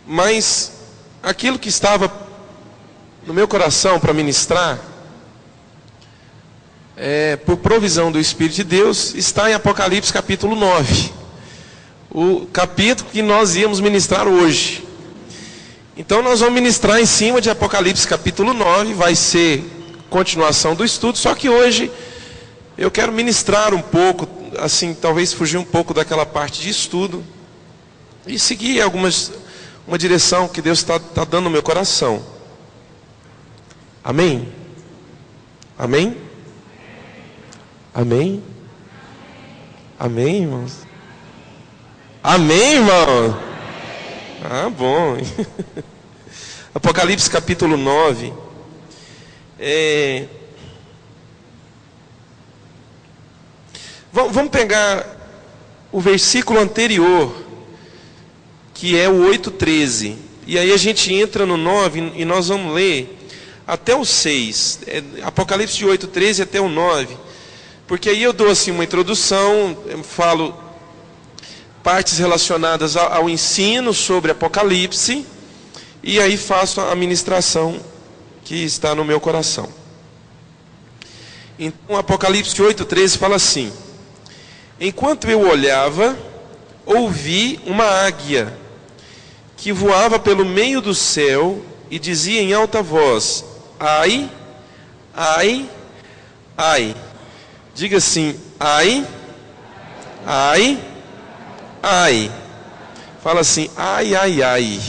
Mas aquilo que estava no meu coração para ministrar, por provisão do Espírito de Deus, está em Apocalipse capítulo 9. O capítulo que nós íamos ministrar hoje. Então nós vamos ministrar em cima de Apocalipse capítulo 9, vai ser continuação do estudo, só que hoje eu quero ministrar um pouco, assim, talvez fugir um pouco daquela parte de estudo e seguir uma direção que Deus está dando no meu coração. Amém? Amém? Amém? Amém, irmãos? Amém, irmão? Ah, bom. Apocalipse capítulo 9. Vamos pegar o versículo anterior, que é o 8:13. E aí a gente entra no 9 e nós vamos ler até o 6. Apocalipse de 8:13 até o 9. Porque aí eu dou assim uma introdução, eu falo partes relacionadas ao ensino sobre Apocalipse, e aí faço a ministração que está no meu coração. Então Apocalipse 8:13 fala assim: enquanto eu olhava, ouvi uma águia que voava pelo meio do céu e dizia em alta voz: ai, ai, ai. Diga assim: ai, ai, ai. Fala assim: ai, ai, ai.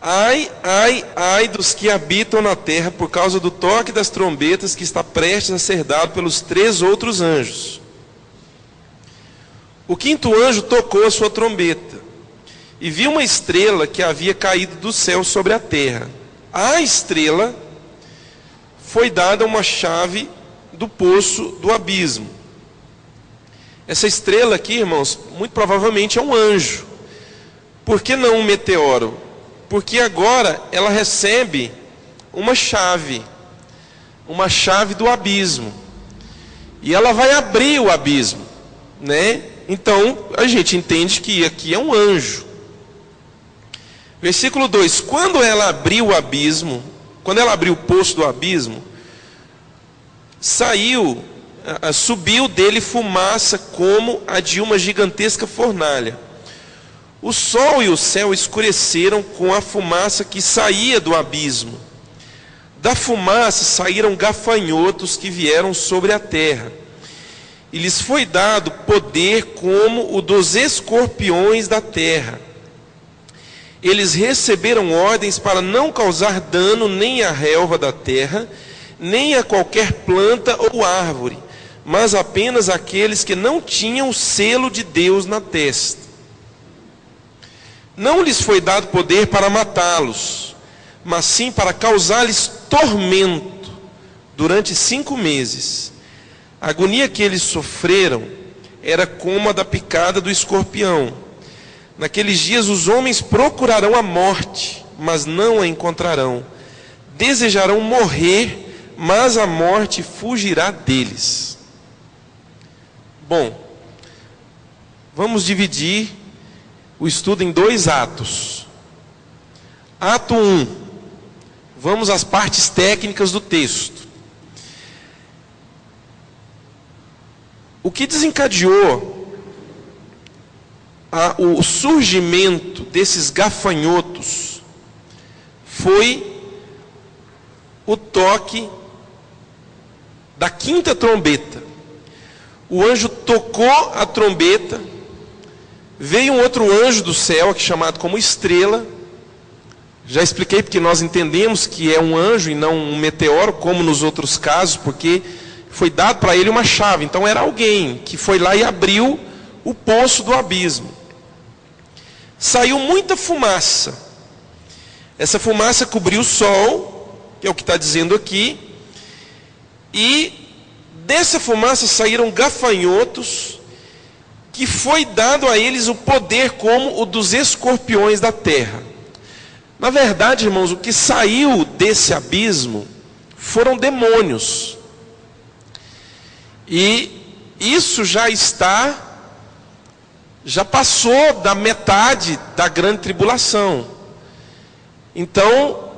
Ai, ai, ai dos que habitam na terra por causa do toque das trombetas que está prestes a ser dado pelos 3 outros anjos. O 5º anjo tocou a sua trombeta e viu uma estrela que havia caído do céu sobre a terra. À estrela foi dada uma chave do poço do abismo. Essa estrela aqui, irmãos, muito provavelmente é um anjo. Por que não um meteoro? Porque agora ela recebe uma chave do abismo. E ela vai abrir o abismo, né? Então, a gente entende que aqui é um anjo. Versículo 2: quando ela abriu o abismo, quando ela abriu o poço do abismo, subiu dele fumaça como a de uma gigantesca fornalha. O sol e o céu escureceram com a fumaça que saía do abismo. Da fumaça saíram gafanhotos que vieram sobre a terra. E lhes foi dado poder como o dos escorpiões da terra. Eles receberam ordens para não causar dano nem à relva da terra, nem a qualquer planta ou árvore, mas apenas aqueles que não tinham o selo de Deus na testa. Não lhes foi dado poder para matá-los, mas sim para causar-lhes tormento durante 5 meses. A agonia que eles sofreram era como a da picada do escorpião. Naqueles dias os homens procurarão a morte, mas não a encontrarão. Desejarão morrer, mas a morte fugirá deles. Bom, vamos dividir o estudo em 2 atos. Ato 1, vamos às partes técnicas do texto. O que desencadeou o surgimento desses gafanhotos foi o toque da 5ª trombeta. O anjo tocou a trombeta, veio um outro anjo do céu, aqui chamado como estrela. Já expliquei porque nós entendemos que é um anjo e não um meteoro, como nos outros casos, porque foi dado para ele uma chave. Então era alguém que foi lá e abriu o poço do abismo. Saiu muita fumaça. Essa fumaça cobriu o sol, que é o que está dizendo aqui, e dessa fumaça saíram gafanhotos, que foi dado a eles o poder como o dos escorpiões da terra. Na verdade, irmãos, o que saiu desse abismo foram demônios. E isso já já passou da metade da grande tribulação. Então,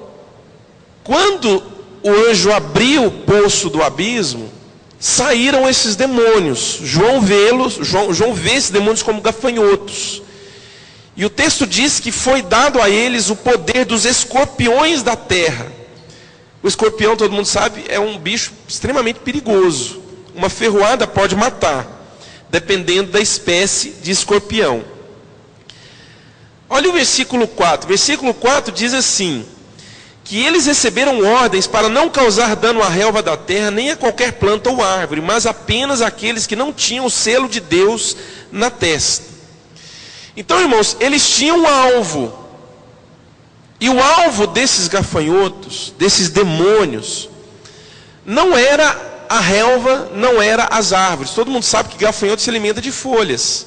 quando o anjo abriu o poço do abismo, saíram esses demônios. João vê esses demônios como gafanhotos. E o texto diz que foi dado a eles o poder dos escorpiões da terra. O escorpião, todo mundo sabe, é um bicho extremamente perigoso. Uma ferroada pode matar, dependendo da espécie de escorpião. Olha o versículo 4. Versículo 4 diz assim: que eles receberam ordens para não causar dano à relva da terra, nem a qualquer planta ou árvore, mas apenas aqueles que não tinham o selo de Deus na testa. Então, irmãos, eles tinham um alvo. E o alvo desses gafanhotos, desses demônios, não era a relva, não era as árvores. Todo mundo sabe que gafanhoto se alimenta de folhas.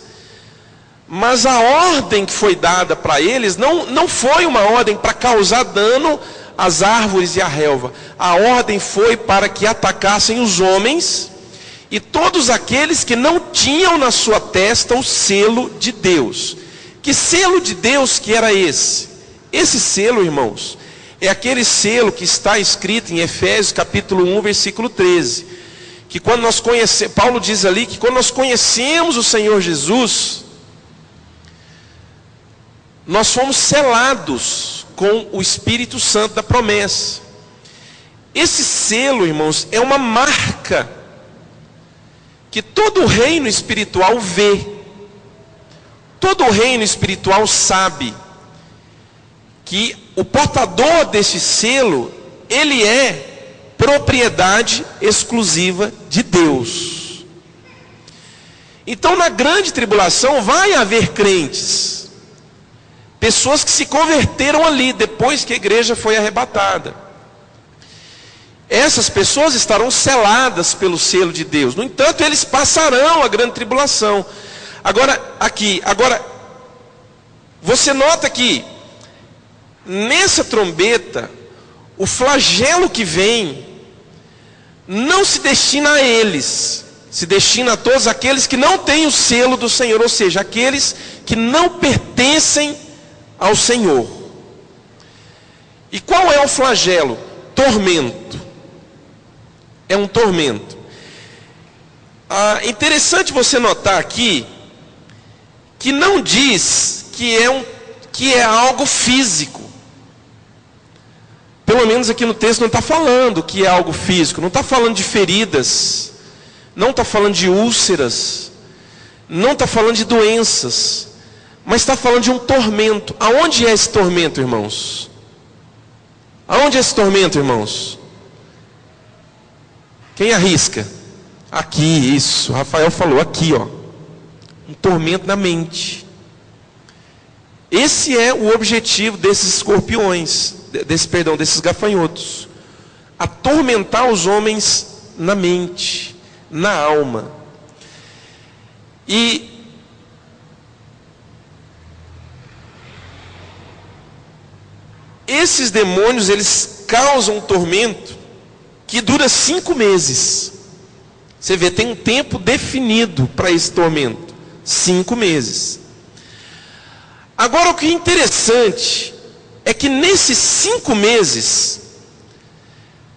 Mas a ordem que foi dada para eles não foi uma ordem para causar dano às árvores e à relva. A ordem foi para que atacassem os homens e todos aqueles que não tinham na sua testa o selo de Deus. Que selo de Deus que era esse? Esse selo, irmãos, é aquele selo que está escrito em Efésios capítulo 1, versículo 13. Que quando nós conhecemos, Paulo diz ali que quando nós conhecemos o Senhor Jesus, nós fomos selados com o Espírito Santo da promessa. Esse selo, irmãos, é uma marca que todo o reino espiritual vê. Todo o reino espiritual sabe que o portador desse selo, ele é propriedade exclusiva de Deus. Então, na grande tribulação vai haver crentes, pessoas que se converteram ali depois que a igreja foi arrebatada. Essas pessoas estarão seladas pelo selo de Deus. No entanto, eles passarão a grande tribulação. Agora, você nota que nessa trombeta, o flagelo que vem não se destina a eles, se destina a todos aqueles que não têm o selo do Senhor, ou seja, aqueles que não pertencem ao Senhor. E qual é o flagelo? Tormento. É um tormento. Interessante você notar aqui que não diz que é algo físico. Pelo menos aqui no texto não está falando que é algo físico, não está falando de feridas, não está falando de úlceras, não está falando de doenças, mas está falando de um tormento. Aonde é esse tormento, irmãos? Aonde é esse tormento, irmãos? Quem arrisca? Aqui, isso, Rafael falou, aqui, ó. Um tormento na mente. Esse é o objetivo desses escorpiões, desses gafanhotos. Atormentar os homens na mente, na alma. E esses demônios, eles causam um tormento que dura 5 meses. Você vê, tem um tempo definido para esse tormento. 5 meses. Agora, o que é interessante é que nesses 5 meses,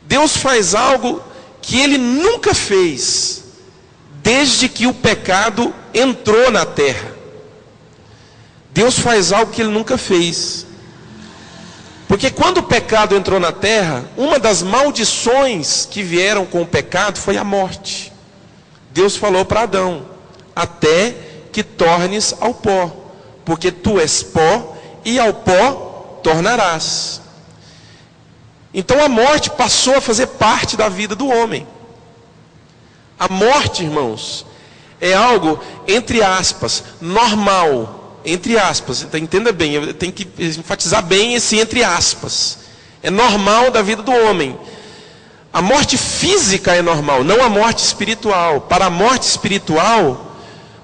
Deus faz algo que Ele nunca fez, desde que o pecado entrou na terra. Deus faz algo que Ele nunca fez. Porque quando o pecado entrou na terra, uma das maldições que vieram com o pecado foi a morte. Deus falou para Adão: até que tornes ao pó, porque tu és pó e ao pó tornarás. Então a morte passou a fazer parte da vida do homem. A morte, irmãos, é algo, entre aspas, normal, entre aspas. Então, entenda bem, eu tenho que enfatizar bem esse entre aspas. É normal da vida do homem. A morte física é normal, não a morte espiritual. Para a morte espiritual,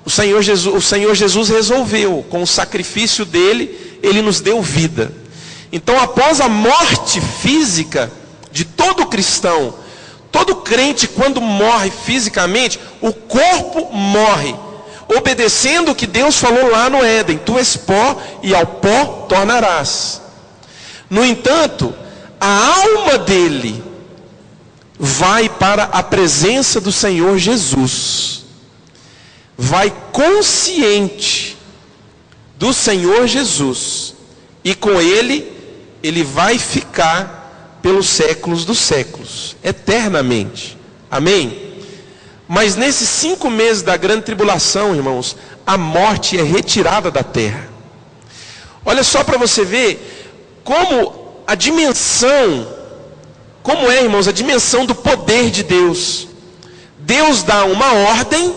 o Senhor Jesus resolveu, com o sacrifício dele, ele nos deu vida. Então, após a morte física de todo cristão, todo crente, quando morre fisicamente, o corpo morre. obedecendo o que Deus falou lá no Éden: tu és pó e ao pó tornarás. No entanto, a alma dele vai para a presença do Senhor Jesus, vai consciente do Senhor Jesus, e com ele vai ficar pelos séculos dos séculos, eternamente. Amém? Mas nesses 5 meses da grande tribulação, irmãos, a morte é retirada da terra. Olha só para você ver como a dimensão, como é, irmãos, a dimensão do poder de Deus. Deus dá uma ordem,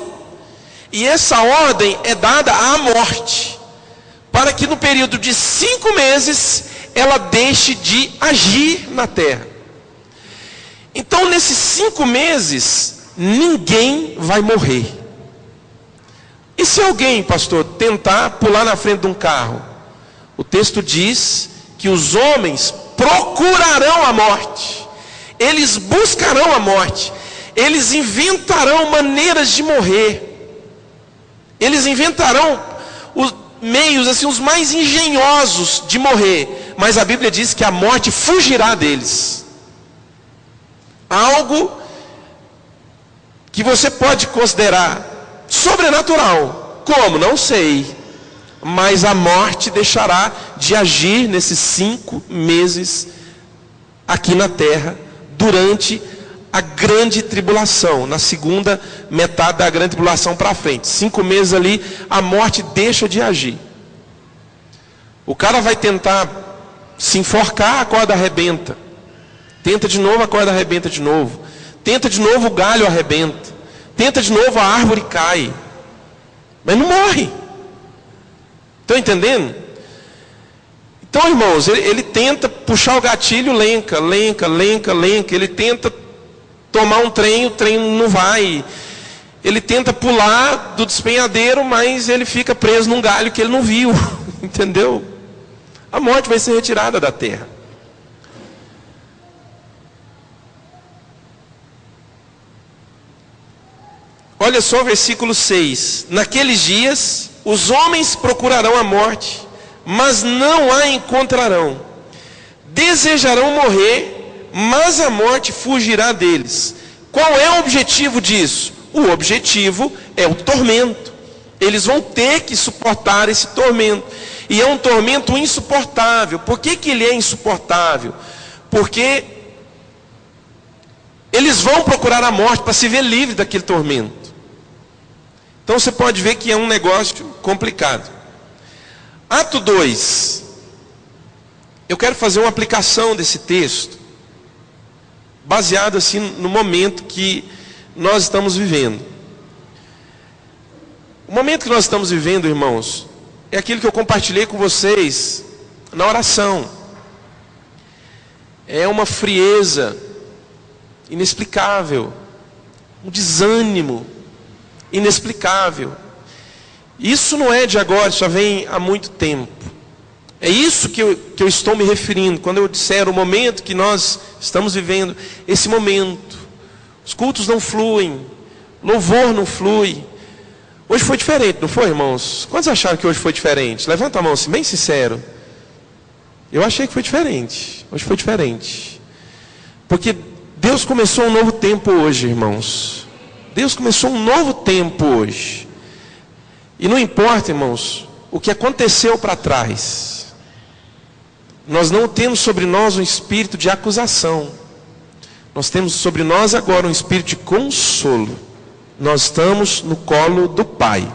e essa ordem é dada à morte, para que no período de 5 meses ela deixe de agir na terra. Então, nesses 5 meses, ninguém vai morrer. E se alguém, pastor, tentar pular na frente de um carro? O texto diz que os homens procurarão a morte, eles buscarão a morte, eles inventarão maneiras de morrer, eles inventarão os meios, assim, os mais engenhosos de morrer, mas a Bíblia diz que a morte fugirá deles. Algo que você pode considerar sobrenatural. Como? Não sei. Mas a morte deixará de agir nesses 5 meses aqui na terra, durante a grande tribulação, na segunda metade da grande tribulação para frente. 5 meses ali, a morte deixa de agir. O cara vai tentar se enforcar, a corda arrebenta. Tenta de novo, a corda arrebenta de novo. Tenta de novo, o galho arrebenta. Tenta de novo, a árvore cai. Mas não morre. Estão entendendo? Então, irmãos, ele tenta puxar o gatilho, lenca. Ele tenta tomar um trem, o trem não vai. Ele tenta pular do despenhadeiro, mas ele fica preso num galho que ele não viu. Entendeu? A morte vai ser retirada da terra. Olha só o versículo 6. Naqueles dias, os homens procurarão a morte, mas não a encontrarão. Desejarão morrer, mas a morte fugirá deles. Qual é o objetivo disso? O objetivo é o tormento. Eles vão ter que suportar esse tormento. E é um tormento insuportável. Por que ele é insuportável? Porque eles vão procurar a morte para se ver livre daquele tormento. Então você pode ver que é um negócio complicado. Ato 2. Eu quero fazer uma aplicação desse texto, baseado assim no momento que nós estamos vivendo. O momento que nós estamos vivendo, irmãos, é aquilo que eu compartilhei com vocês na oração. É uma frieza inexplicável, um desânimo inexplicável. Isso não é de agora, isso já vem há muito tempo. É isso que eu estou me referindo quando eu disser o momento que nós estamos vivendo. Esse momento, os cultos não fluem, louvor não flui. Hoje foi diferente, não foi, irmãos? Quantos acharam que hoje foi diferente? Levanta a mão assim, bem sincero. Eu achei que foi diferente. Hoje foi diferente. Porque Deus começou um novo tempo hoje, irmãos. Deus começou um novo tempo hoje. E não importa, irmãos, o que aconteceu para trás. Nós não temos sobre nós um espírito de acusação. Nós temos sobre nós agora um espírito de consolo. Nós estamos no colo do Pai.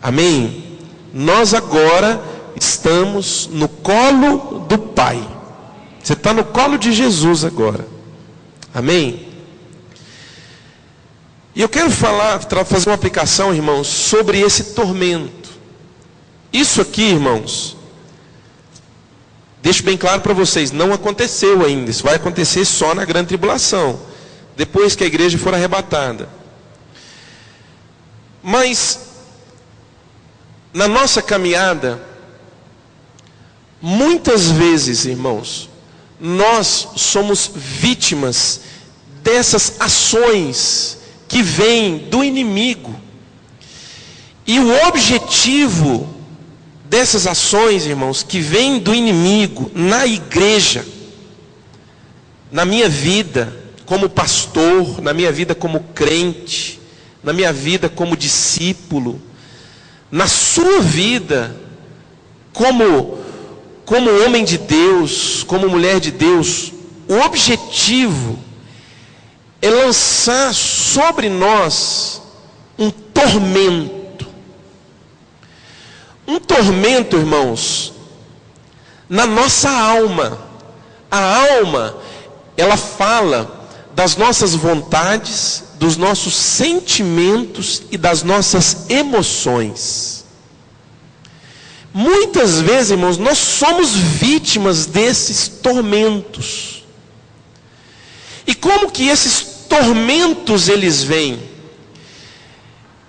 Amém? Nós agora estamos no colo do Pai. Você está no colo de Jesus agora. Amém? E eu quero fazer uma aplicação, irmãos, sobre esse tormento. Isso aqui, irmãos, deixo bem claro para vocês, não aconteceu ainda. Isso vai acontecer só na grande tribulação, depois que a igreja for arrebatada. Mas, na nossa caminhada, muitas vezes, irmãos, nós somos vítimas dessas ações que vêm do inimigo. E o objetivo dessas ações, irmãos, que vem do inimigo na igreja, na minha vida como pastor, na minha vida como crente, na minha vida como discípulo, na sua vida como homem de Deus, como mulher de Deus, o objetivo é lançar sobre nós um tormento. Um tormento, irmãos, na nossa alma. A alma, ela fala das nossas vontades, dos nossos sentimentos e das nossas emoções. Muitas vezes, irmãos, nós somos vítimas desses tormentos. E como que esses tormentos eles vêm?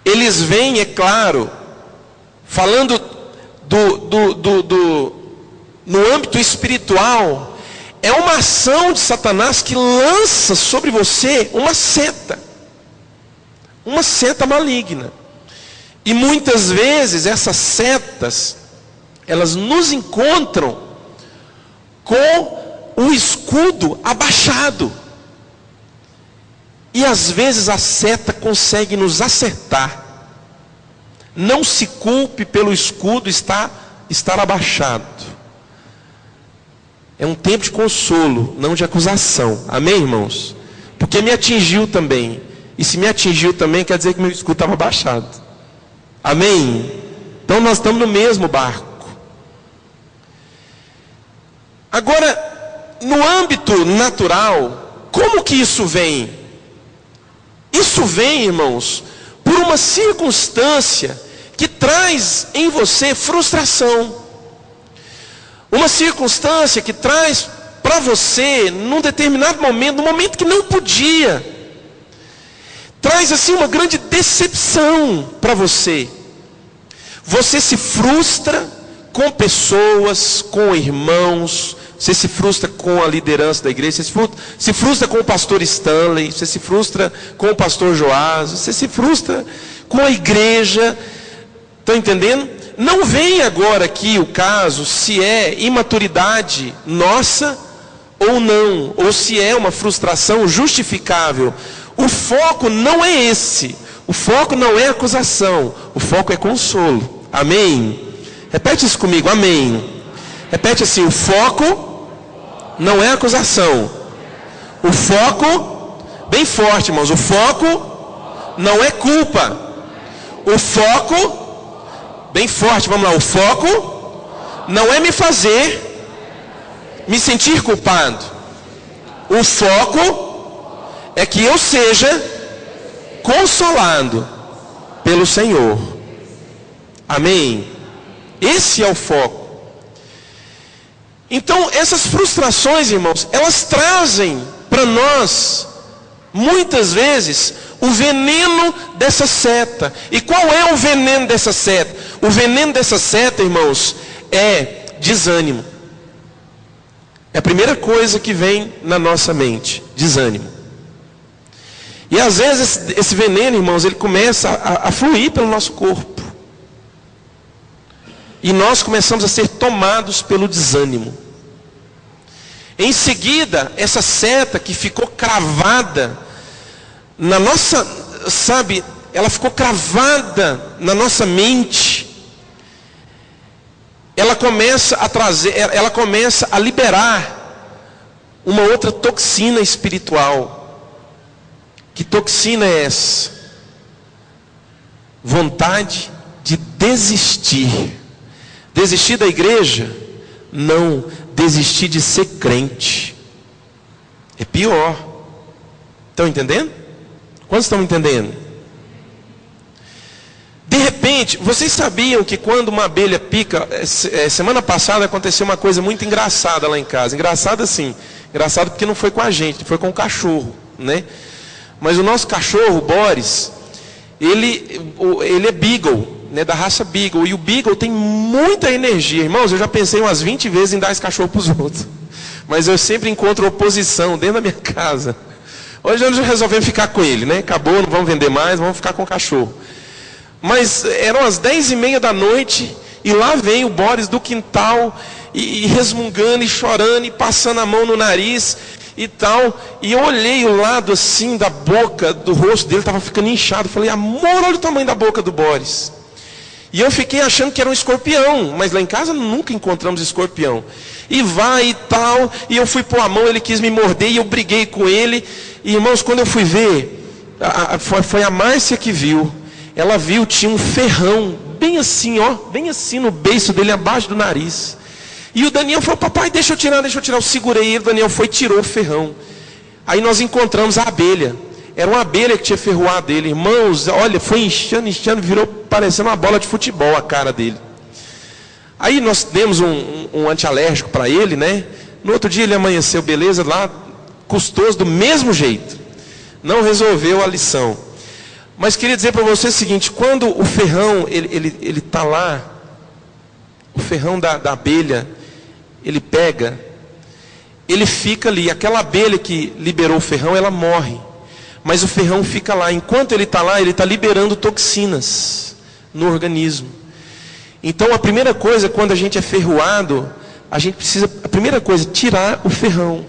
Eles vêm, é claro, falando no âmbito espiritual, é uma ação de Satanás que lança sobre você uma seta maligna. E muitas vezes essas setas, elas nos encontram com o escudo abaixado. E às vezes a seta consegue nos acertar. Não se culpe pelo escudo estar abaixado. É um tempo de consolo, não de acusação. Amém, irmãos? Porque me atingiu também. E se me atingiu também, quer dizer que meu escudo estava abaixado. Amém? Então nós estamos no mesmo barco. Agora, no âmbito natural, como que isso vem? Isso vem, irmãos, por uma circunstância que traz em você frustração. Uma circunstância que traz para você, num determinado momento, num momento que não podia, traz assim uma grande decepção para você. Você se frustra com pessoas, com irmãos, você se frustra com a liderança da igreja, você se frustra com o pastor Stanley, você se frustra com o pastor Joás, você se frustra com a igreja. Estão entendendo? Não vem agora aqui o caso se é imaturidade nossa ou não, ou se é uma frustração justificável. O foco não é esse. O foco não é acusação. O foco é consolo. Amém? Repete isso comigo. Amém. Repete assim: o foco não é acusação. O foco, bem forte, irmãos. O foco não é culpa. O foco, bem forte, vamos lá. O foco não é me fazer me sentir culpado. O foco é que eu seja consolado pelo Senhor. Amém? Esse é o foco. Então, essas frustrações, irmãos, elas trazem para nós, muitas vezes, o veneno dessa seta. E qual é o veneno dessa seta? O veneno dessa seta, irmãos, é desânimo. É a primeira coisa que vem na nossa mente: desânimo. E às vezes esse veneno, irmãos, ele começa a fluir pelo nosso corpo. E nós começamos a ser tomados pelo desânimo. Em seguida, essa seta que ficou cravada na nossa, sabe, ela ficou cravada na nossa mente. Ela começa a trazer, ela começa a liberar uma outra toxina espiritual. Que toxina é essa? Vontade de desistir. Desistir da igreja? Não, desistir de ser crente. É pior. Estão entendendo? Quantos estão entendendo? De repente, vocês sabiam que quando uma abelha pica, semana passada aconteceu uma coisa muito engraçada lá em casa. Engraçada assim, engraçado porque não foi com a gente, foi com o cachorro, né? Mas o nosso cachorro, o Boris, ele é Beagle, né, da raça Beagle. E o Beagle tem muita energia. Irmãos, eu já pensei umas 20 vezes em dar esse cachorro para os outros. Mas eu sempre encontro oposição dentro da minha casa. Hoje nós resolvemos ficar com ele, né? Acabou, não vamos vender mais, vamos ficar com o cachorro. Mas eram as 10h30 da noite, e lá vem o Boris do quintal, e resmungando, e chorando, e passando a mão no nariz, e tal. E eu olhei o lado assim da boca, do rosto dele, estava ficando inchado. Falei, amor, olha o tamanho da boca do Boris. E eu fiquei achando que era um escorpião, mas lá em casa nunca encontramos escorpião. E vai e tal, e eu fui pôr a mão, ele quis me morder, e eu briguei com ele. E irmãos, quando eu fui ver, foi a Márcia que viu. Ela viu, tinha um ferrão, bem assim, ó, bem assim no beiço dele, abaixo do nariz. E o Daniel falou, papai, deixa eu tirar. Eu segurei ele, o Daniel foi e tirou o ferrão. Aí nós encontramos a abelha. Era uma abelha que tinha ferroado ele. Irmãos, olha, foi inchando, virou parecendo uma bola de futebol a cara dele. Aí nós demos um antialérgico para ele, né? No outro dia ele amanheceu, beleza, lá, custoso, do mesmo jeito. Não resolveu a lição. Mas queria dizer para você o seguinte, quando o ferrão, ele está lá, o ferrão da abelha, ele pega, ele fica ali. Aquela abelha que liberou o ferrão, ela morre. Mas o ferrão fica lá. Enquanto ele está lá, ele está liberando toxinas no organismo. Então a primeira coisa, quando a gente é ferroado, a gente precisa, a primeira coisa, tirar o ferrão.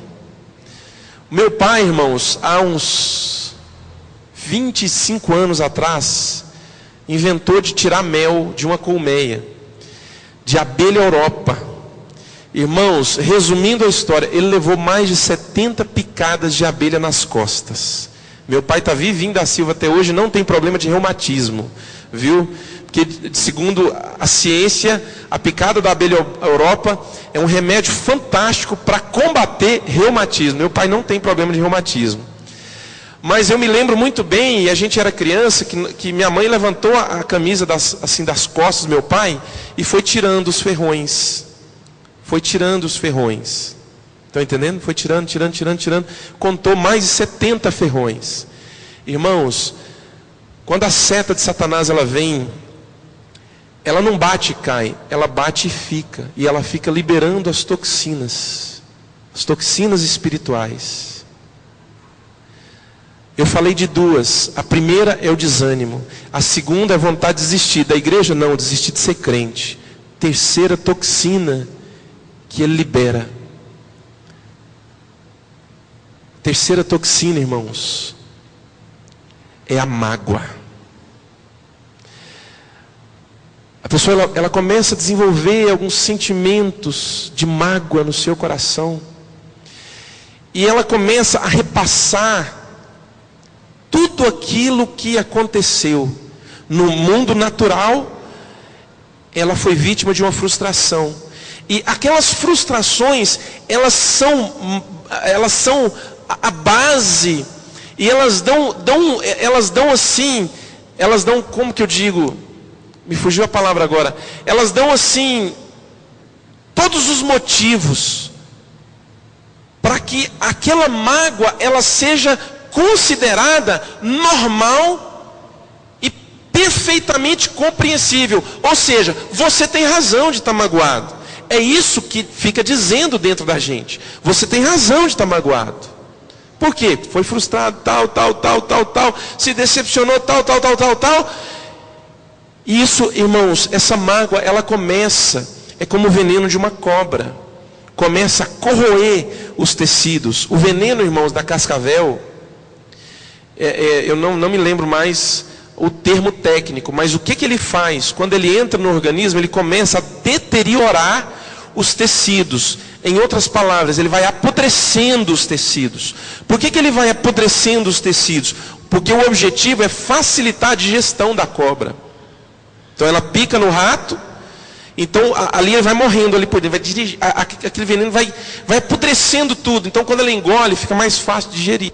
Meu pai, irmãos, há uns 25 anos atrás, inventou de tirar mel de uma colmeia, de abelha Europa. Irmãos, resumindo a história, ele levou mais de 70 picadas de abelha nas costas. Meu pai está vivinho da Silva até hoje, não tem problema de reumatismo, viu? Porque segundo a ciência, a picada da abelha Europa é um remédio fantástico para combater reumatismo. Meu pai não tem problema de reumatismo. Mas eu me lembro muito bem, e a gente era criança, que minha mãe levantou a camisa das costas do meu pai e foi tirando os ferrões. Foi tirando os ferrões. Estão entendendo? Foi tirando. Contou mais de 70 ferrões. Irmãos, quando a seta de Satanás ela vem, ela não bate e cai, ela bate e fica. E ela fica liberando as toxinas espirituais. Eu falei de duas. A primeira é o desânimo. A segunda é a vontade de desistir. Da igreja não, desistir de ser crente. Terceira toxina que ele libera. Terceira toxina, irmãos, é a mágoa. A pessoa ela começa a desenvolver alguns sentimentos de mágoa no seu coração. E ela começa a repassar tudo aquilo que aconteceu. No mundo natural, ela foi vítima de uma frustração. E aquelas frustrações, elas são a base, e elas dão assim, elas dão, como que eu digo, me fugiu a palavra agora, elas dão assim, todos os motivos, para que aquela mágoa, ela seja considerada normal e perfeitamente compreensível. Ou seja, você tem razão de estar magoado. É isso que fica dizendo dentro da gente. Você tem razão de estar magoado. Por quê? Foi frustrado, tal. Se decepcionou, tal. E isso, irmãos, essa mágoa, ela começa, é como o veneno de uma cobra. Começa a corroer os tecidos. O veneno, irmãos, da cascavel, eu não me lembro mais o termo técnico, mas o que ele faz? Quando ele entra no organismo, ele começa a deteriorar os tecidos. Em outras palavras, ele vai apodrecendo os tecidos. Por que ele vai apodrecendo os tecidos? Porque o objetivo é facilitar a digestão da cobra. Então ela pica no rato, então ali ele vai morrendo ali por dentro, aquele veneno vai apodrecendo tudo. Então quando ela engole, fica mais fácil de digerir.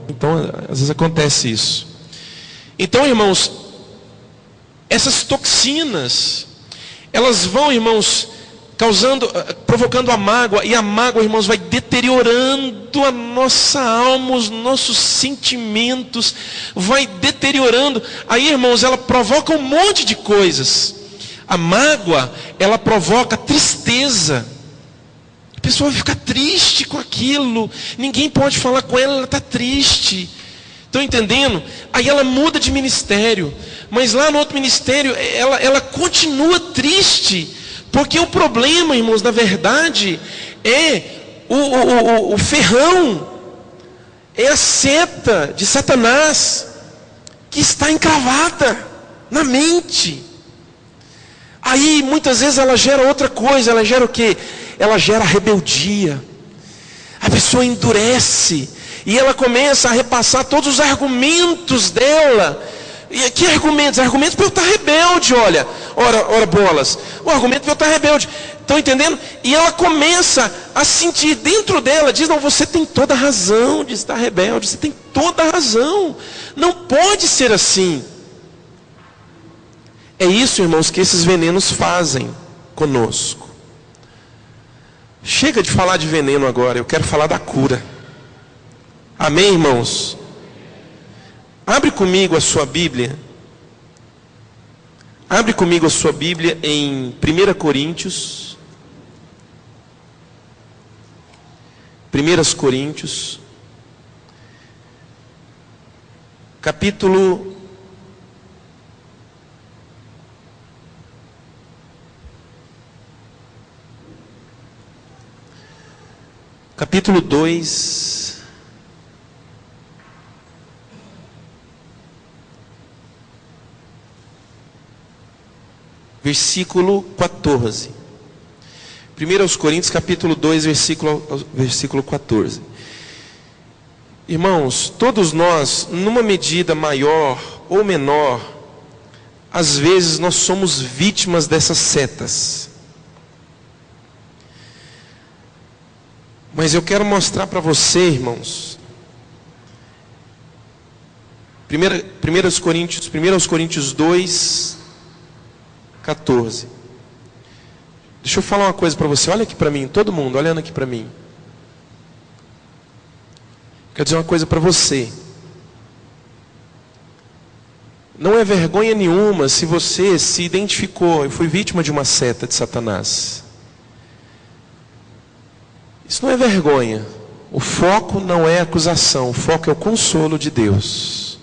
Então, às vezes acontece isso. Então, irmãos, essas toxinas, elas vão, irmãos, provocando a mágoa, e a mágoa, irmãos, vai deteriorando a nossa alma, os nossos sentimentos, vai deteriorando. Aí, irmãos, ela provoca um monte de coisas. A mágoa, ela provoca tristeza. A pessoa vai ficar triste com aquilo, ninguém pode falar com ela, ela está triste. Estão entendendo? Aí ela muda de ministério, mas lá no outro ministério, ela continua triste. Porque o problema, irmãos, na verdade, é o ferrão, é a seta de Satanás, que está encravada na mente. Aí, muitas vezes, ela gera outra coisa, ela gera o quê? Ela gera rebeldia. A pessoa endurece, e ela começa a repassar todos os argumentos dela. E que argumentos? Argumentos para eu estar rebelde, olha. Ora bolas. O argumento para eu estar rebelde. Estão entendendo? E ela começa a sentir dentro dela, diz, não, você tem toda a razão de estar rebelde. Você tem toda a razão. Não pode ser assim. É isso, irmãos, que esses venenos fazem conosco. Chega de falar de veneno agora, eu quero falar da cura. Amém, irmãos? Abre comigo a sua Bíblia. Abre comigo a sua Bíblia em 1 Coríntios. 1 Coríntios. Capítulo 2. Versículo 14. 1 Coríntios capítulo 2, versículo 14. Irmãos, todos nós, numa medida maior ou menor, às vezes nós somos vítimas dessas setas. Mas eu quero mostrar para você, irmãos, 1 Coríntios 2, 14. Deixa eu falar uma coisa para você. Olha aqui para mim, todo mundo olhando aqui para mim. Quero dizer uma coisa para você. Não é vergonha nenhuma se você se identificou, eu fui vítima de uma seta de Satanás. Isso não é vergonha. O foco não é acusação, o foco é o consolo de Deus.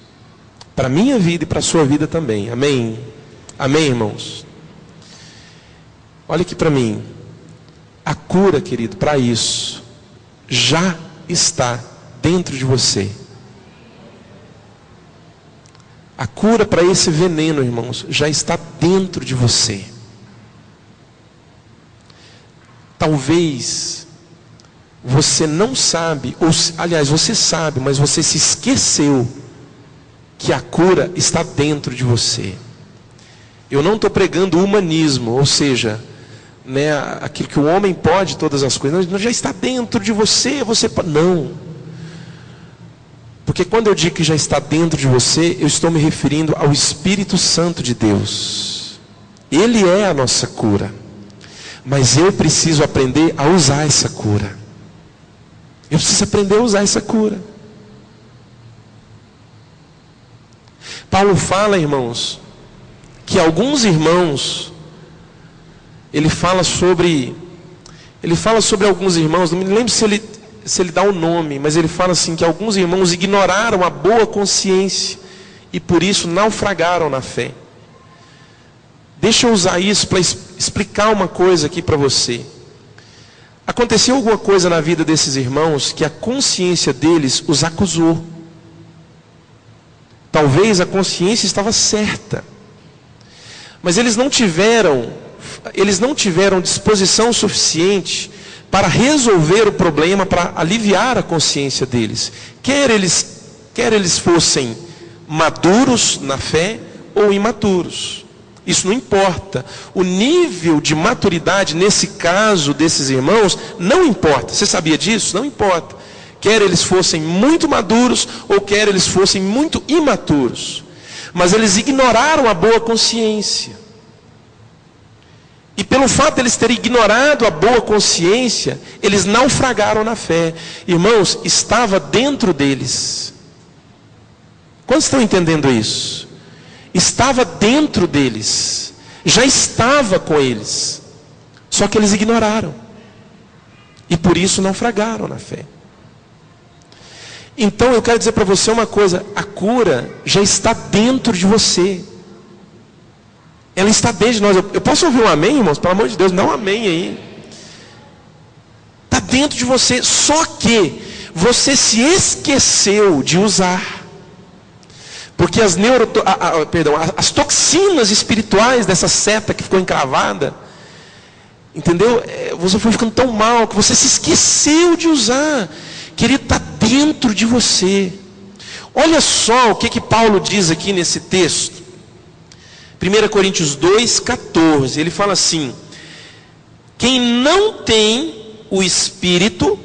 Para a minha vida e para a sua vida também. Amém? Amém, irmãos? Olha aqui para mim. A cura, querido, para isso, já está dentro de você. A cura para esse veneno, irmãos, já está dentro de você. Talvez você não sabe, ou aliás, você sabe, mas você se esqueceu que a cura está dentro de você. Eu não estou pregando o humanismo, ou seja, né, aquilo que o homem pode, todas as coisas, não, já está dentro de você, você pode. Não. Porque quando eu digo que já está dentro de você, eu estou me referindo ao Espírito Santo de Deus. Ele é a nossa cura. Mas eu preciso aprender a usar essa cura. Eu preciso aprender a usar essa cura. Paulo fala, irmãos, que alguns irmãos, ele fala sobre alguns irmãos, não me lembro se ele dá o nome, mas ele fala assim, que alguns irmãos ignoraram a boa consciência, e por isso naufragaram na fé. Deixa eu usar isso para explicar uma coisa aqui para você. Aconteceu alguma coisa na vida desses irmãos, que a consciência deles os acusou. Talvez a consciência estava certa, mas eles não tiveram disposição suficiente para resolver o problema, para aliviar a consciência deles. Quer eles fossem maduros na fé ou imaturos. Isso não importa. O nível de maturidade, nesse caso desses irmãos, não importa. Você sabia disso? Não importa. Quer eles fossem muito maduros ou quer eles fossem muito imaturos. Mas eles ignoraram a boa consciência. E pelo fato de eles terem ignorado a boa consciência, eles naufragaram na fé. Irmãos, estava dentro deles. Quantos estão entendendo isso? Estava dentro deles. Já estava com eles. Só que eles ignoraram. E por isso naufragaram na fé. Então eu quero dizer para você uma coisa: a cura já está dentro de você. Ela está dentro de nós. Eu posso ouvir um amém, irmãos? Pelo amor de Deus, dá um amém aí. Está dentro de você. Só que você se esqueceu de usar. Porque as toxinas espirituais dessa seta que ficou encravada, entendeu? Você foi ficando tão mal que você se esqueceu de usar. Querido, está dentro de você. Olha só o que Paulo diz aqui nesse texto. 1 Coríntios 2,14, ele fala assim: quem não tem o Espírito,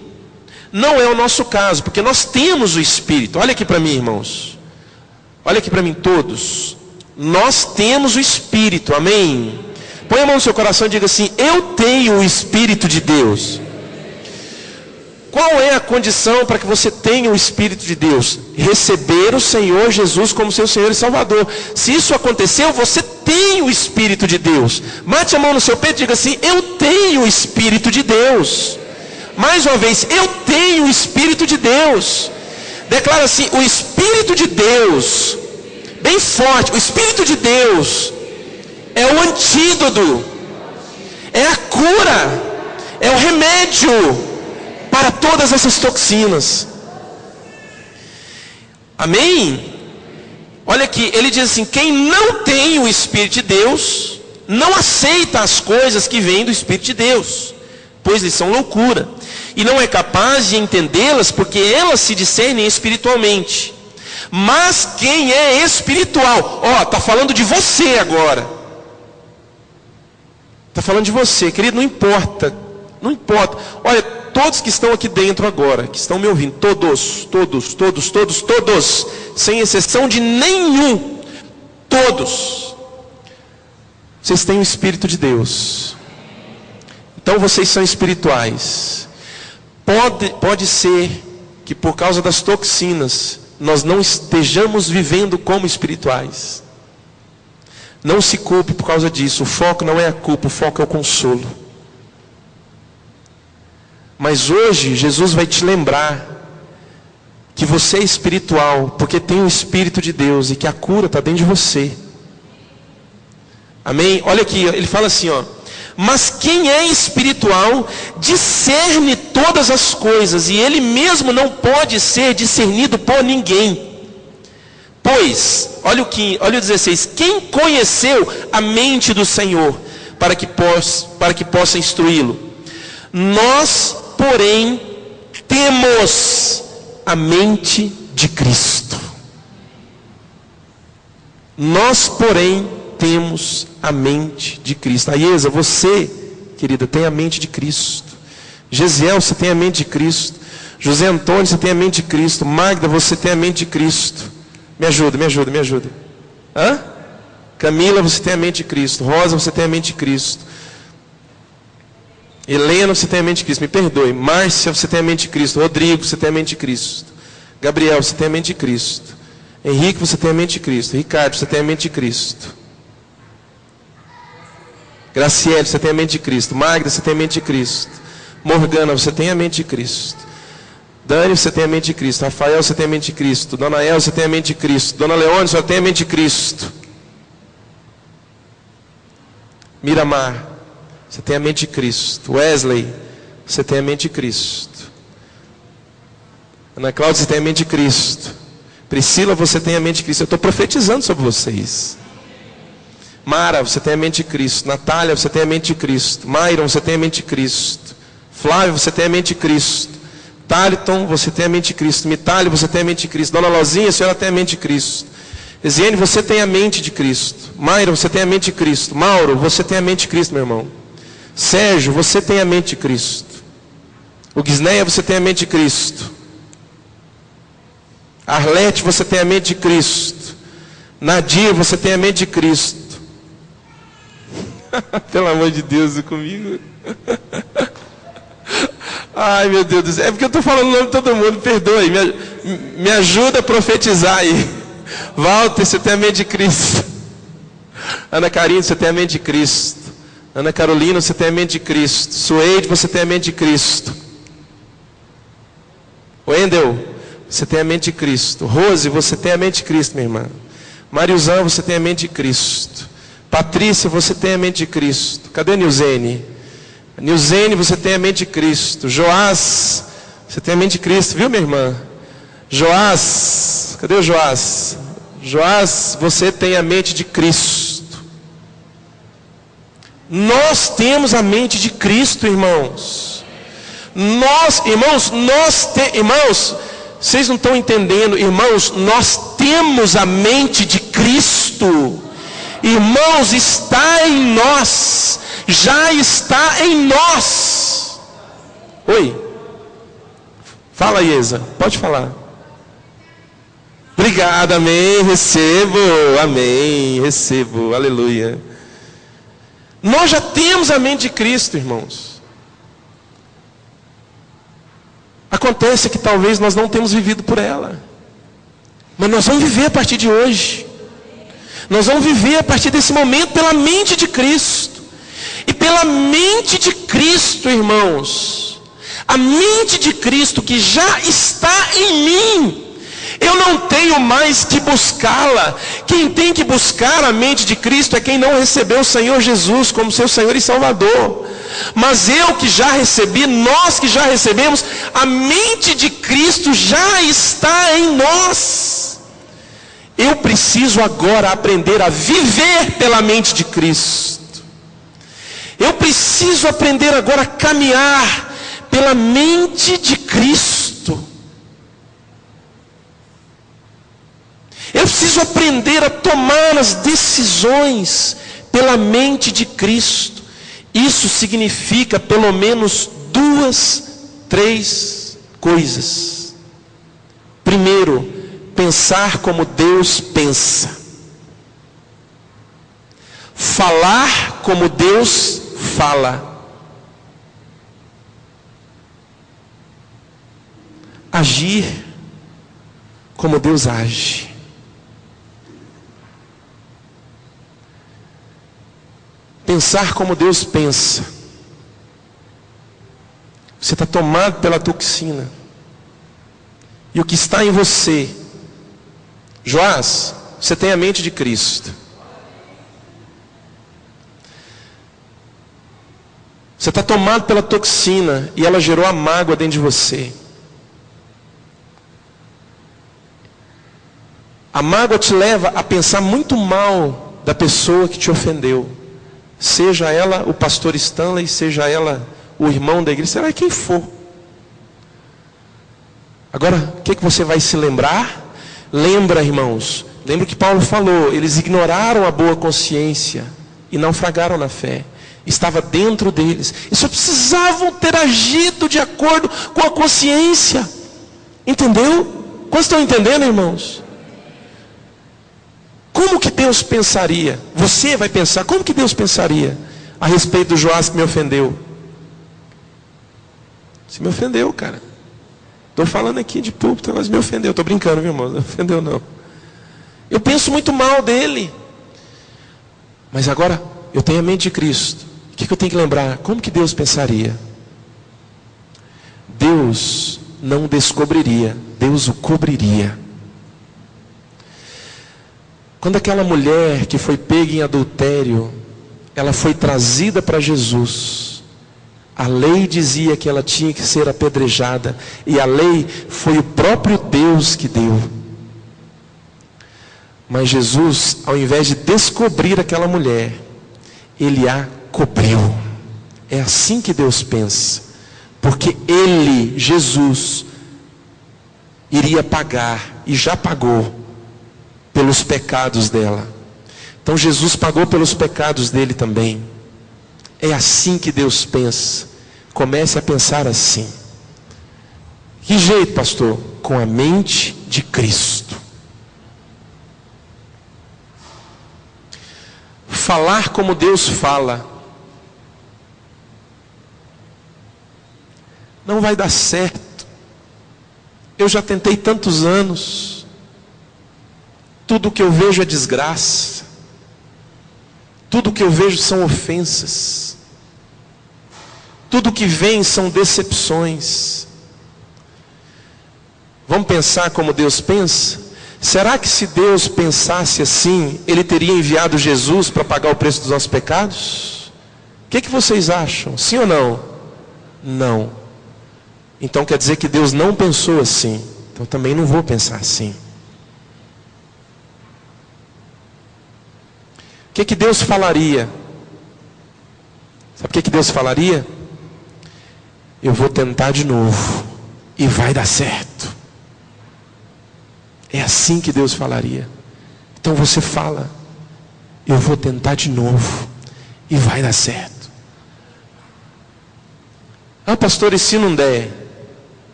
não é o nosso caso, porque nós temos o Espírito. Olha aqui para mim, irmãos. Olha aqui para mim todos. Nós temos o Espírito, amém? Põe a mão no seu coração e diga assim: eu tenho o Espírito de Deus. Qual é a condição para que você tenha o Espírito de Deus? Receber o Senhor Jesus como seu Senhor e Salvador. Se isso aconteceu, você tem o Espírito de Deus. Mate a mão no seu peito e diga assim: eu tenho o Espírito de Deus. Mais uma vez, eu tenho o Espírito de Deus. Declara assim: o Espírito de Deus, bem forte, o Espírito de Deus é o antídoto, é a cura, é o remédio para todas essas toxinas. Amém? Olha aqui, ele diz assim: quem não tem o Espírito de Deus, não aceita as coisas que vêm do Espírito de Deus, pois lhes são loucura, e não é capaz de entendê-las, porque elas se discernem espiritualmente. Mas quem é espiritual, está falando de você agora. Está falando de você, querido, não importa. Não importa. Olha, todos que estão aqui dentro agora, que estão me ouvindo, todos, sem exceção de nenhum, todos, vocês têm o Espírito de Deus. Então vocês são espirituais. Pode ser que por causa das toxinas, nós não estejamos vivendo como espirituais. Não se culpe por causa disso. O foco não é a culpa, o foco é o consolo. Mas hoje Jesus vai te lembrar que você é espiritual, porque tem o Espírito de Deus, e que a cura está dentro de você. Amém? Olha aqui, ele fala assim, mas quem é espiritual discerne todas as coisas, e ele mesmo não pode ser discernido por ninguém. Pois, olha o 16, quem conheceu a mente do Senhor para que possa instruí-lo? Nós, porém, temos a mente de Cristo. Nós, porém, temos a mente de Cristo. Aiesa, você, querida, tem a mente de Cristo. Gesiel, você tem a mente de Cristo. José Antônio, você tem a mente de Cristo. Magda, você tem a mente de Cristo. Me ajuda. Hã? Camila, você tem a mente de Cristo. Rosa, você tem a mente de Cristo. Helena, você tem a mente de Cristo. Me perdoe. Márcia, você tem a mente de Cristo. Rodrigo, você tem a mente de Cristo. Gabriel, você tem a mente de Cristo. Henrique, você tem a mente de Cristo. Ricardo, você tem a mente de Cristo. Graciele, você tem a mente de Cristo. Magda, você tem a mente de Cristo. Morgana, você tem a mente de Cristo. Dani, você tem a mente de Cristo. Rafael, você tem a mente de Cristo. Dona El, você tem a mente de Cristo. Dona Leone, você tem a mente de Cristo. Miramar, você tem a mente de Cristo. Wesley, você tem a mente de Cristo. Ana Cláudia, você tem a mente de Cristo. Priscila, você tem a mente de Cristo. Eu estou profetizando sobre vocês. Mara, você tem a mente de Cristo. Natália, você tem a mente de Cristo. Myron, você tem a mente de Cristo. Flávio, você tem a mente de Cristo. Taliton, você tem a mente de Cristo. Mitália, você tem a mente de Cristo. Dona Lozinha, a senhora tem a mente de Cristo. Eziene, você tem a mente de Cristo. Myron, você tem a mente de Cristo. Mauro, você tem a mente de Cristo, meu irmão. Sérgio, você tem a mente de Cristo. O Guisneia, você tem a mente de Cristo. Arlete, você tem a mente de Cristo. Nadir, você tem a mente de Cristo. Pelo amor de Deus, comigo. Ai, meu Deus do céu. É porque eu estou falando o nome de todo mundo, perdoe. Me ajuda a profetizar aí. Walter, você tem a mente de Cristo. Ana Karine, você tem a mente de Cristo. Ana Carolina, você tem a mente de Cristo. Suede, você tem a mente de Cristo. Wendel, você tem a mente de Cristo. Rose, você tem a mente de Cristo, minha irmã. Mariuzão, você tem a mente de Cristo. Patrícia, você tem a mente de Cristo. Cadê Nilzene? Nilzene, você tem a mente de Cristo. Joás, você tem a mente de Cristo, viu, minha irmã? Joás, cadê o Joás? Joás, você tem a mente de Cristo. Nós temos a mente de Cristo, irmãos. Irmãos, vocês não estão entendendo, irmãos, nós temos a mente de Cristo. Irmãos, está em nós, já está em nós. Oi, fala, Iesa, pode falar. Obrigado, amém, recebo, aleluia. Nós já temos a mente de Cristo, irmãos. Acontece que talvez nós não temos vivido por ela, mas nós vamos viver a partir de hoje. Nós vamos viver a partir desse momento pela mente de Cristo. E pela mente de Cristo, irmãos, a mente de Cristo que já está em mim, eu não tenho mais que buscá-la. Quem tem que buscar a mente de Cristo é quem não recebeu o Senhor Jesus como seu Senhor e Salvador. Mas eu que já recebi, nós que já recebemos, a mente de Cristo já está em nós. Eu preciso agora aprender a viver pela mente de Cristo. Eu preciso aprender agora a caminhar pela mente de Cristo. Eu preciso aprender a tomar as decisões pela mente de Cristo. Isso significa pelo menos 3 coisas. Primeiro, pensar como Deus pensa. Falar como Deus fala. Agir como Deus age. Pensar como Deus pensa. Você está tomado pela toxina. E o que está em você, Joás, você tem a mente de Cristo. Você está tomado pela toxina e ela gerou a mágoa dentro de você. A mágoa te leva a pensar muito mal da pessoa que te ofendeu. Seja ela o pastor Stanley, seja ela o irmão da igreja, seja quem for. Agora, o que você vai se lembrar? Lembra, irmãos, lembra que Paulo falou, eles ignoraram a boa consciência e naufragaram na fé. Estava dentro deles. Eles só precisavam ter agido de acordo com a consciência. Entendeu? Quantos estão entendendo, irmãos? Como que Deus pensaria? Você vai pensar, como que Deus pensaria a respeito do Joás que me ofendeu? Você me ofendeu, cara. Estou falando aqui de púlpito, mas me ofendeu. Estou brincando, viu, irmão? Não ofendeu, não. Eu penso muito mal dele. Mas agora, eu tenho a mente de Cristo. O que eu tenho que lembrar? Como que Deus pensaria? Deus não descobriria, Deus o cobriria. Quando aquela mulher que foi pega em adultério, ela foi trazida para Jesus, a lei dizia que ela tinha que ser apedrejada, e a lei foi o próprio Deus que deu. Mas Jesus, ao invés de descobrir aquela mulher, Ele a cobriu. É assim que Deus pensa, porque Ele, Jesus, iria pagar, e já pagou, pelos pecados dela. Então Jesus pagou pelos pecados dele também. É assim que Deus pensa. Comece a pensar assim. Que jeito, pastor? Com a mente de Cristo. falar como Deus fala. Não vai dar certo. Eu já tentei tantos anos. Tudo que eu vejo é desgraça. Tudo que eu vejo são ofensas. Tudo que vem são decepções. Vamos pensar como Deus pensa? Será que se Deus pensasse assim, Ele teria enviado Jesus para pagar o preço dos nossos pecados? O que vocês acham? Sim ou não? Não. Então quer dizer que Deus não pensou assim. Então também não vou pensar assim. O que Deus falaria? Sabe o que Deus falaria? Eu vou tentar de novo e vai dar certo. É assim que Deus falaria. Então você fala, eu vou tentar de novo e vai dar certo. Ah, pastor, e se não der?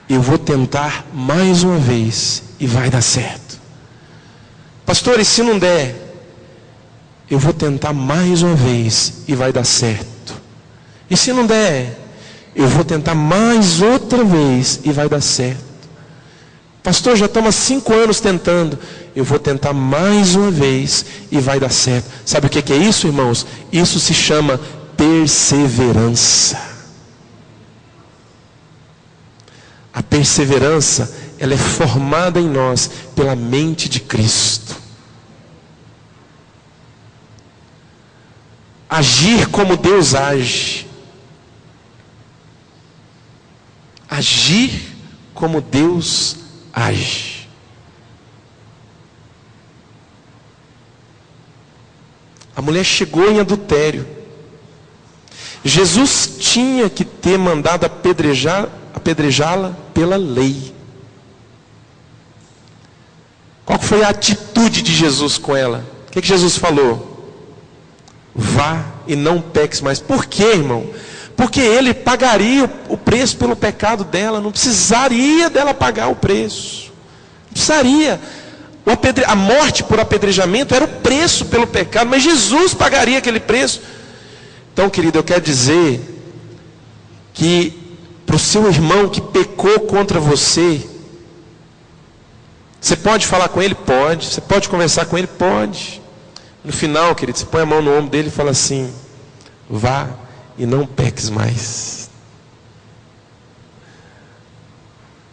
Eu vou tentar mais uma vez e vai dar certo. Pastor, e se não der? Eu vou tentar mais uma vez e vai dar certo. E se não der? Eu vou tentar mais outra vez e vai dar certo. Pastor, já estamos há 5 anos tentando. Eu vou tentar mais uma vez e vai dar certo. Sabe o que é isso, irmãos? Isso se chama perseverança. A perseverança, ela é formada em nós pela mente de Cristo. Agir como Deus age. Agir como Deus age. A mulher chegou em adultério. Jesus tinha que ter mandado apedrejá-la pela lei. Qual foi a atitude de Jesus com ela? O que Jesus falou? Vá e não peques mais. Por quê, irmão? Porque ele pagaria o preço pelo pecado dela. Não precisaria dela pagar o preço. Não precisaria. A morte por apedrejamento era o preço pelo pecado. Mas Jesus pagaria aquele preço. Então, querido, eu quero dizer que para o seu irmão que pecou contra você, você pode falar com ele? Pode. Você pode conversar com ele? Pode. No final, querido, você põe a mão no ombro dele e fala assim: vá e não peques mais.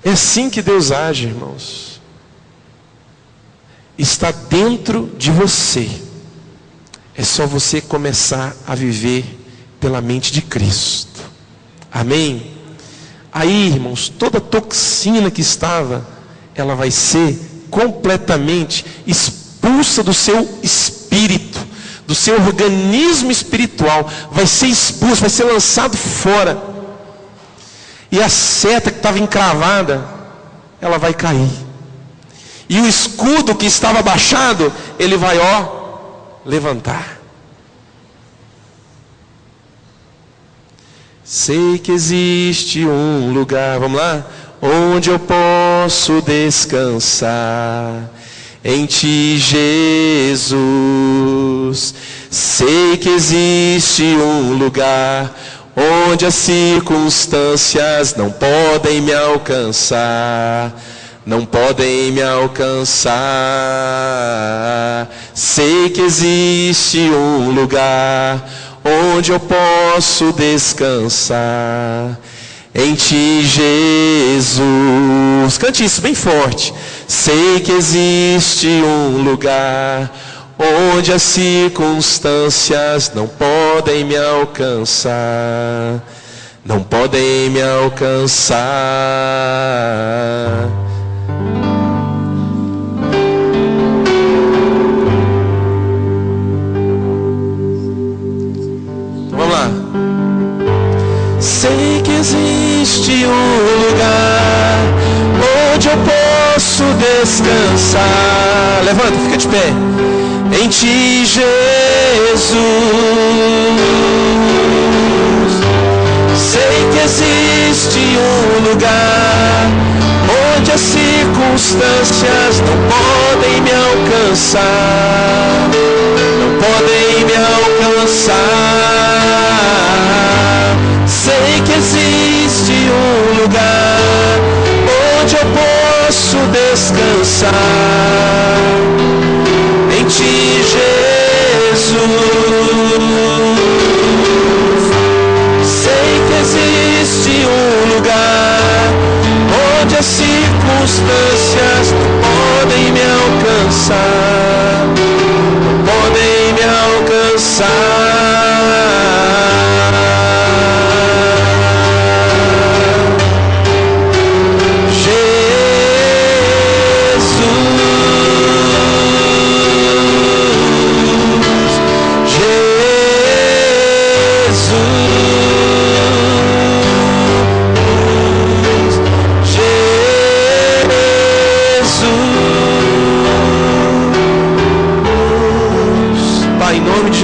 É assim que Deus age, irmãos. Está dentro de você. É só você começar a viver pela mente de Cristo. Amém? Aí, irmãos, toda toxina que estava, ela vai ser completamente expulsa do seu espírito, do seu organismo espiritual. Vai ser expulso, vai ser lançado fora. E a seta que estava encravada, ela vai cair. E o escudo que estava abaixado, ele vai, levantar. Sei que existe um lugar, vamos lá, onde eu posso descansar em Ti, Jesus. Sei que existe um lugar onde as circunstâncias não podem me alcançar. Não podem me alcançar. Sei que existe um lugar onde eu posso descansar em Ti, Jesus. Cante isso bem forte. Sei que existe um lugar onde as circunstâncias não podem me alcançar. Não podem me alcançar. Vamos lá. Sei que existe um lugar onde eu posso descansar. Levanta, fica de pé. Em Ti, Jesus. Sei que existe um lugar onde as circunstâncias não podem me alcançar. podem me alcançar. Sei que existe um lugar onde eu posso descansar em Ti, Jesus. Sei que existe um lugar onde as circunstâncias podem me alcançar, podem me alcançar.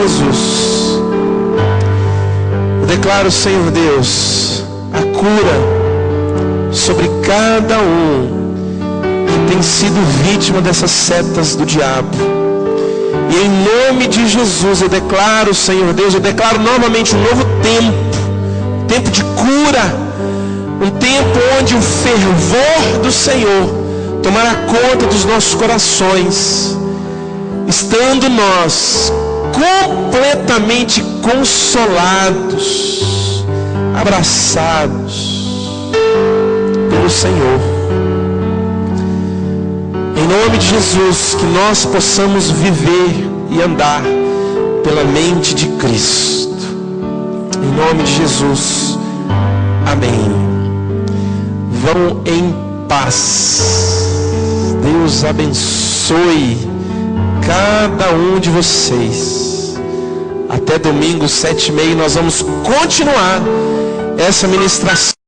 Jesus, eu declaro, Senhor Deus, a cura sobre cada um que tem sido vítima dessas setas do diabo. E em nome de Jesus eu declaro, Senhor Deus, eu declaro novamente um novo tempo de cura, um tempo onde o fervor do Senhor tomará conta dos nossos corações, estando nós completamente consolados, abraçados pelo Senhor. Em nome de Jesus, que nós possamos viver e andar pela mente de Cristo. Em nome de Jesus, amém. Vão em paz. Deus abençoe cada um de vocês. Até domingo, 7h30, nós vamos continuar essa ministração.